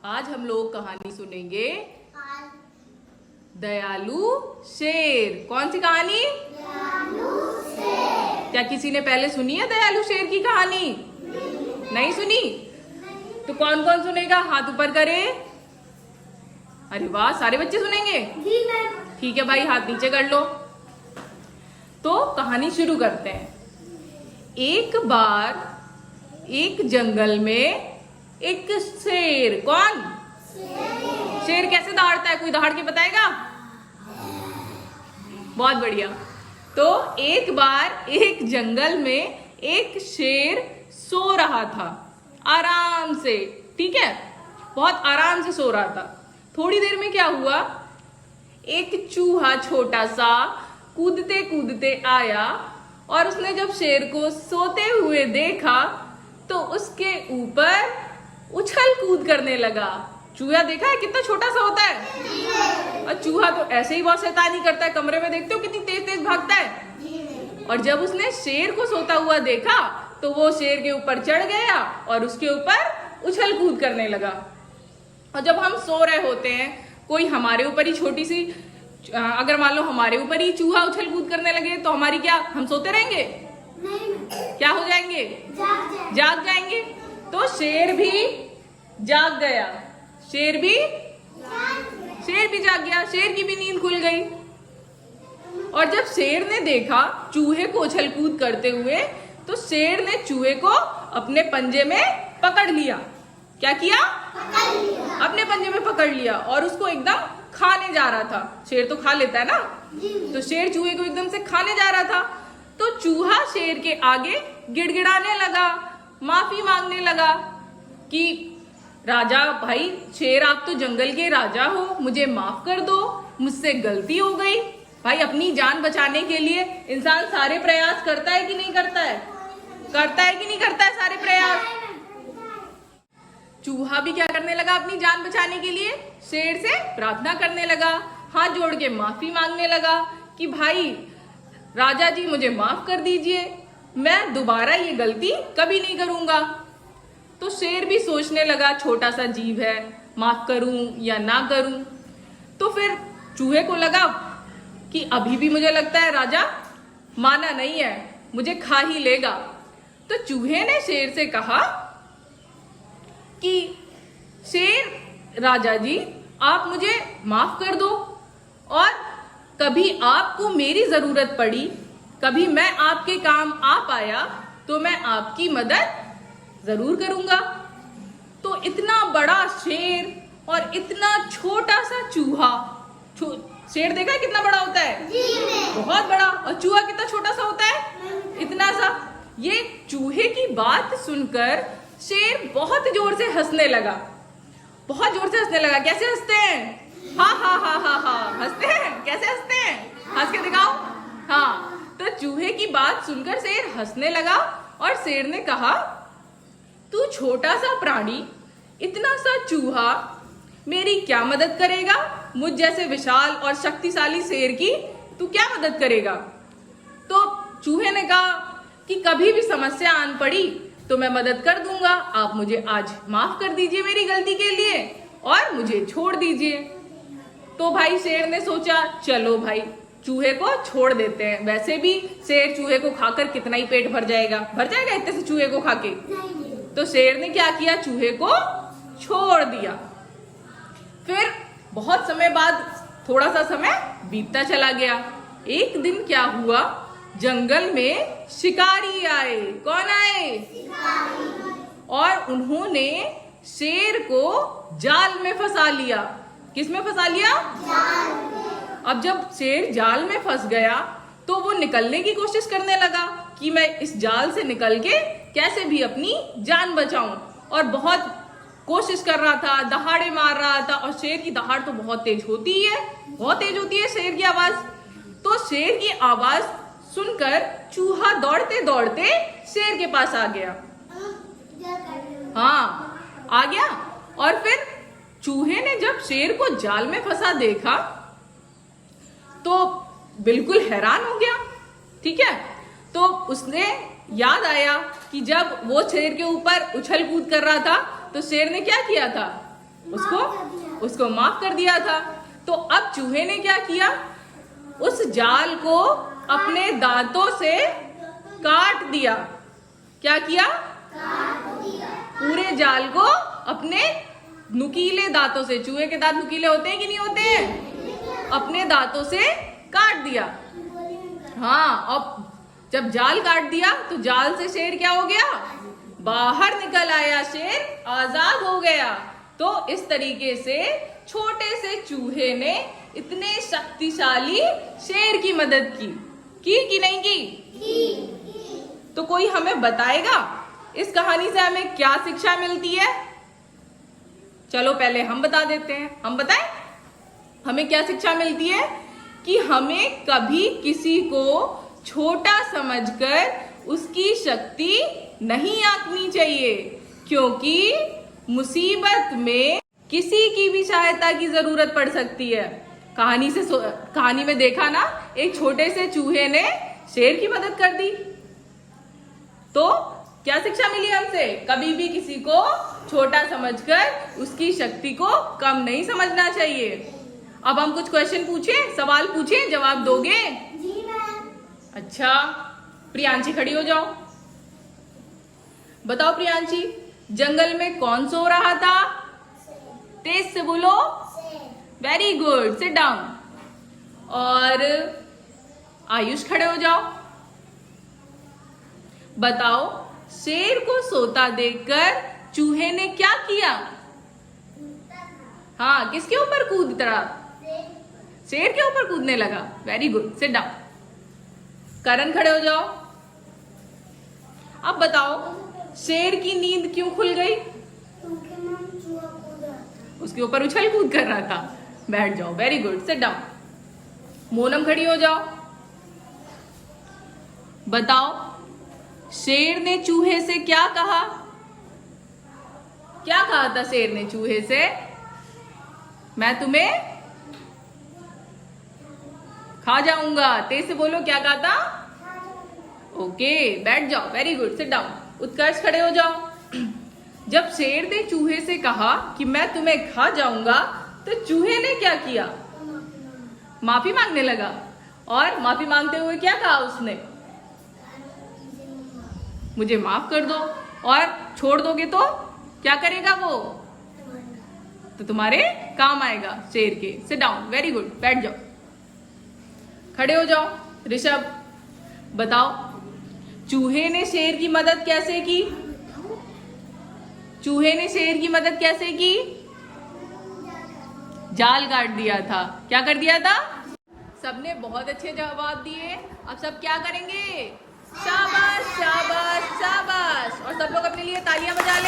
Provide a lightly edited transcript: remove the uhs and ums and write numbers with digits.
आज हम लोग कहानी सुनेंगे दयालु शेर। कौन सी कहानी? दयालु शेर। क्या किसी ने पहले सुनी है दयालु शेर की कहानी? नहीं सुनी? तो कौन कौन सुनेगा? हाथ ऊपर करे। अरे वाह, सारे बच्चे सुनेंगे। ठीक है भाई, हाथ नीचे कर लो। तो कहानी शुरू करते हैं। एक बार एक जंगल में एक शेर। कौन? शेर कैसे दहाड़ता है? कोई दहाड़ के बताएगा? बहुत बढ़िया। तो एक बार एक जंगल में एक शेर सो रहा था आराम से। ठीक है, बहुत आराम से सो रहा था। थोड़ी देर में क्या हुआ, एक चूहा छोटा सा कूदते कूदते आया और उसने जब शेर को सोते हुए देखा तो उसके ऊपर उछल कूद करने लगा। चूहा देखा है कितना छोटा सा होता है, और चूहा तो ऐसे ही बहुत शैतानी करता है। कमरे में देखते हो कितनी तेज तेज भागता है। और जब उसने शेर को सोता हुआ देखा तो वो शेर के ऊपर चढ़ गया और उसके ऊपर उछल कूद करने लगा। और जब हम सो रहे होते हैं, कोई हमारे ऊपर ही छोटी सी, अगर मान लो हमारे ऊपर ही चूहा उछल कूद करने लगे तो हमारी क्या, हम सोते रहेंगे? क्या हो जाएंगे? जाग जाएंगे। तो शेर भी जाग गया। शेर भी जाग गया। शेर की भी नींद खुल गई। और जब शेर ने देखा चूहे को उछल कूद करते हुए तो शेर ने चूहे को अपने पंजे में पकड़ लिया। क्या किया? अपने पंजे में पकड़ लिया और उसको एकदम खाने जा रहा था। शेर तो खा लेता है ना, तो शेर चूहे को एकदम से खाने जा रहा था। तो चूहा शेर के आगे गिड़गिड़ाने लगा, माफी मांगने लगा कि राजा भाई, शेर आप तो जंगल के राजा हो, मुझे माफ कर दो, मुझसे गलती हो गई। भाई, अपनी जान बचाने के लिए इंसान सारे प्रयास करता है कि नहीं करता है? करता है कि नहीं करता है सारे प्रयास? चूहा भी क्या करने लगा? अपनी जान बचाने के लिए शेर से प्रार्थना करने लगा, हाथ जोड़ के माफी मांगने लगा कि भाई राजा जी, मुझे माफ कर दीजिए, मैं दोबारा ये गलती कभी नहीं करूंगा। तो शेर भी सोचने लगा, छोटा सा जीव है, माफ करूं या ना करूं। तो फिर चूहे को लगा कि अभी भी मुझे लगता है राजा माना नहीं है, मुझे खा ही लेगा। तो चूहे ने शेर से कहा कि शेर राजा जी, आप मुझे माफ कर दो, और कभी आपको मेरी जरूरत पड़ी, कभी मैं आपके काम आ पाया तो मैं आपकी मदद जरूर करूंगा। तो इतना बड़ा शेर और इतना छोटा सा चूहा, शेर देखा है कितना बड़ा होता है? बहुत बड़ा। और चूहा कितना छोटा सा होता है? इतना सा। ये चूहे की बात सुनकर शेर बहुत जोर से हंसने लगा। बहुत जोर से हंसने लगा। कैसे हंसते हैं? हा हा हा हा हा हंसते हैं। कैसे हंसते हैं? हंस के दिखाओ। हाँ, तो चूहे की बात सुनकर शेर हंसने लगा और शेर ने कहा, तू छोटा सा प्राणी, इतना सा चूहा मेरी क्या मदद करेगा? मुझ जैसे विशाल और शक्तिशाली शेर की तू क्या मदद करेगा? तो चूहे ने कहा कि कभी भी समस्या आन पड़ी तो मैं मदद कर दूंगा, आप मुझे आज माफ कर दीजिए मेरी गलती के लिए और मुझे छोड़ दीजिए। तो भाई शेर ने सोचा, चलो भाई चूहे को छोड़ देते हैं। वैसे भी शेर चूहे को खाकर कितना ही पेट भर जाएगा? भर जाएगा इतने से चूहे को खाके? तो शेर ने क्या किया, चूहे को छोड़ दिया। फिर बहुत समय बाद थोड़ा सा समय बीतता चला गया। एक दिन क्या हुआ, जंगल में शिकारी आए। कौन आए? और उन्होंने शेर को जाल में फंसा लिया। किस में फंसा लिया? जाल में। अब जब शेर जाल में फंस गया तो वो निकलने की कोशिश करने लगा कि मैं इस जाल से निकल के कैसे भी अपनी जान बचाऊं, और बहुत कोशिश कर रहा था, दहाड़े मार रहा था। और शेर की दहाड़ तो बहुत तेज होती है, बहुत तेज होती है शेर की आवाज। तो शेर की आवाज सुनकर चूहा दौड़ते दौड़ते शेर के पास आ गया। हाँ, आ गया। और फिर चूहे ने जब शेर को जाल में फंसा देखा तो बिल्कुल हैरान हो गया। ठीक है, तो उसने याद आया कि जब वो शेर के ऊपर उछल कूद कर रहा था तो शेर ने क्या किया था? उसको माफ कर दिया था। तो अब चूहे ने क्या किया, उस जाल को अपने दांतों से काट दिया। क्या किया? पूरे जाल को अपने नुकीले दांतों से, चूहे के दांत नुकीले होते हैं कि नहीं होते हैं, अपने दांतों से काट दिया। हाँ, अब जब जाल काट दिया तो जाल से शेर क्या हो गया, बाहर निकल आया, शेर आजाद हो गया। तो इस तरीके से छोटे से चूहे ने इतने शक्तिशाली शेर की मदद की कि नहीं की? तो कोई हमें बताएगा इस कहानी से हमें क्या शिक्षा मिलती है? चलो पहले हम बता देते हैं। हम बताएं हमें क्या शिक्षा मिलती है? कि हमें कभी किसी को छोटा समझकर उसकी शक्ति नहीं आंकनी चाहिए, क्योंकि मुसीबत में किसी की भी सहायता की जरूरत पड़ सकती है। कहानी में देखा ना, एक छोटे से चूहे ने शेर की मदद कर दी। तो क्या शिक्षा मिली हमसे? कभी भी किसी को छोटा समझकर उसकी शक्ति को कम नहीं समझना चाहिए। अब हम कुछ क्वेश्चन पूछें, सवाल पूछें, जवाब दोगे? जी मैम। अच्छा, प्रियांशी खड़ी हो जाओ। बताओ प्रियांशी, जंगल में कौन सो रहा था? तेज से बोलो। Very good, sit down. और आयुष खड़े हो जाओ। बताओ, शेर को सोता देखकर चूहे ने क्या किया? हाँ, किसके ऊपर कूद पड़ा? शेर के ऊपर कूदने लगा। Very good, sit down. Karan खड़े हो जाओ। अब बताओ, शेर की नींद क्यों खुल गई? उसके ऊपर उछल कूद कर रहा था। बैठ जाओ। Very good, sit down. Monam खड़ी हो जाओ। बताओ, शेर ने चूहे से क्या कहा? क्या कहा था शेर ने चूहे से? मैं तुम्हें खा जाऊंगा। तेज से बोलो, क्या कहा था? ओके, बैठ जाओ। Very good, sit down. Utkarsh खड़े हो जाओ। जब शेर ने चूहे से कहा कि मैं तुम्हें खा जाऊंगा, तो चूहे ने क्या किया? माफी मांगने लगा। और माफी मांगते हुए क्या कहा उसने? मुझे माफ कर दो। और छोड़ दोगे तो क्या करेगा वो? तो तुम्हारे काम आएगा शेर के। Sit down. वेरी गुड, बैठ जाओ। खड़े हो जाओ। ऋषभ, बताओ, चूहे ने शेर की मदद कैसे की? चूहे ने शेर की मदद कैसे की? जाल काट दिया था। क्या कर दिया था? सबने बहुत अच्छे जवाब दिए। अब सब क्या करेंगे? शाबाश, शाबाश, शाबाश। और सब लोग अपने लिए तालियां बजा लें।